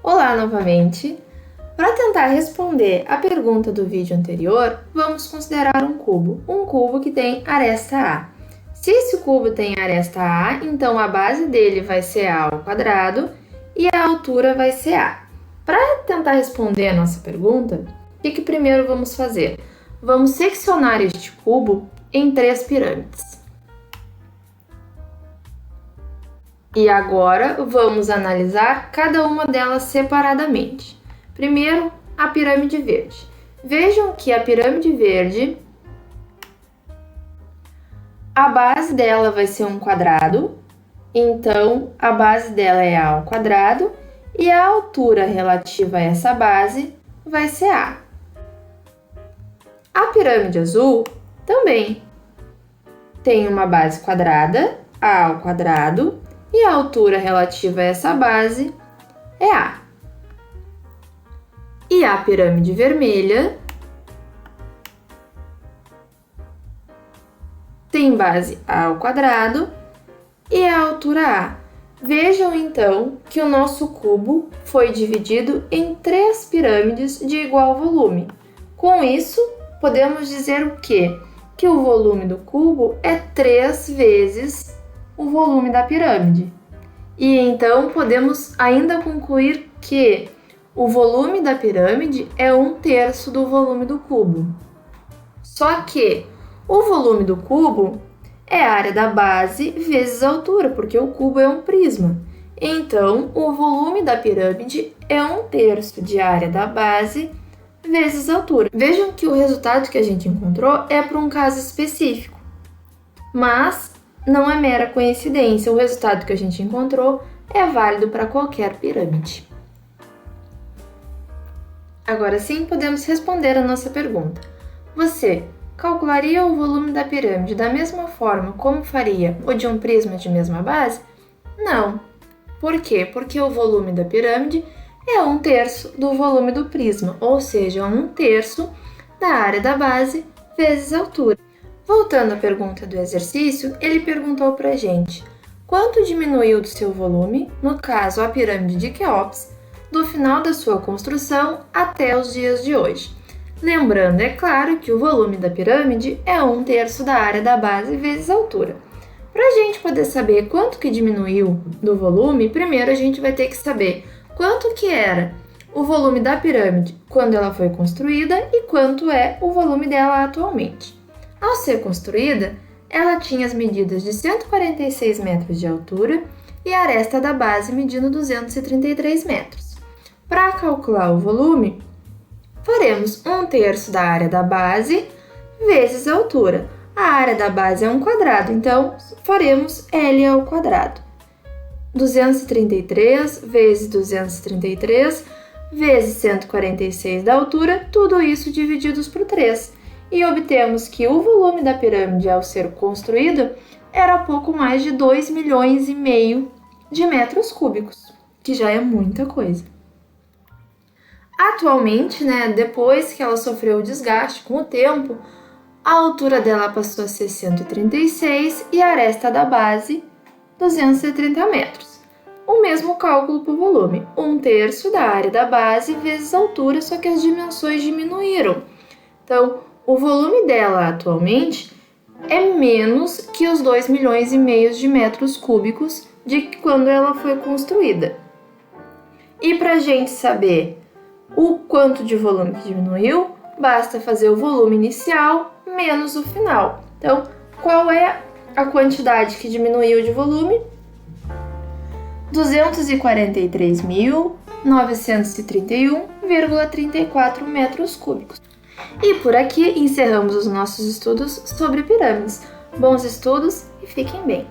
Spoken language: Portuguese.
Olá novamente! Para tentar responder a pergunta do vídeo anterior, vamos considerar um cubo que tem aresta A. Se esse cubo tem aresta A, então a base dele vai ser A ao quadrado e a altura vai ser A. Para tentar responder a nossa pergunta, o que primeiro vamos fazer? Vamos seccionar este cubo em 3 pirâmides. E agora vamos analisar cada uma delas separadamente. Primeiro, a pirâmide verde. Vejam que a pirâmide verde, a base dela vai ser um quadrado, então a base dela é A ao quadrado e a altura relativa a essa base vai ser A. A pirâmide azul também tem uma base quadrada, A ao quadrado, e a altura relativa a essa base é A. E a pirâmide vermelha tem base A ao quadrado e a altura A. Vejam então que o nosso cubo foi dividido em 3 pirâmides de igual volume. Com isso, podemos dizer o quê? Que o volume do cubo é 3 vezes o volume da pirâmide. E então podemos ainda concluir que o volume da pirâmide é 1/3 do volume do cubo. Só que o volume do cubo é a área da base vezes a altura, porque o cubo é um prisma. Então, o volume da pirâmide é 1/3 de área da base vezes a altura. Vejam que o resultado que a gente encontrou é para um caso específico, mas não é mera coincidência, o resultado que a gente encontrou é válido para qualquer pirâmide. Agora sim, podemos responder a nossa pergunta. Você calcularia o volume da pirâmide da mesma forma como faria o de um prisma de mesma base? Não. Por quê? Porque o volume da pirâmide é 1/3 do volume do prisma, ou seja, 1/3 da área da base vezes a altura. Voltando à pergunta do exercício, ele perguntou para a gente quanto diminuiu do seu volume, no caso a pirâmide de Quéops, do final da sua construção até os dias de hoje. Lembrando, é claro, que o volume da pirâmide é 1/3 da área da base vezes a altura. Para a gente poder saber quanto que diminuiu do volume, primeiro a gente vai ter que saber quanto que era o volume da pirâmide quando ela foi construída e quanto é o volume dela atualmente. Ao ser construída, ela tinha as medidas de 146 metros de altura e a aresta da base medindo 233 metros. Para calcular o volume, faremos 1/3 da área da base vezes a altura. A área da base é um quadrado, então faremos L ao quadrado. 233 vezes 233 vezes 146 da altura, tudo isso divididos por 3. E obtemos que o volume da pirâmide ao ser construído era pouco mais de 2,5 milhões de metros cúbicos, que já é muita coisa. Atualmente, depois que ela sofreu o desgaste com o tempo, a altura dela passou a ser 136 e a aresta da base 230 metros. O mesmo cálculo para o volume, 1/3 da área da base vezes a altura, só que as dimensões diminuíram. Então, o volume dela atualmente é menos que os 2,5 milhões de metros cúbicos de quando ela foi construída. E para a gente saber o quanto de volume que diminuiu, basta fazer o volume inicial menos o final. Então, qual é a quantidade que diminuiu de volume? 243.931,34 metros cúbicos. E por aqui encerramos os nossos estudos sobre pirâmides. Bons estudos e fiquem bem!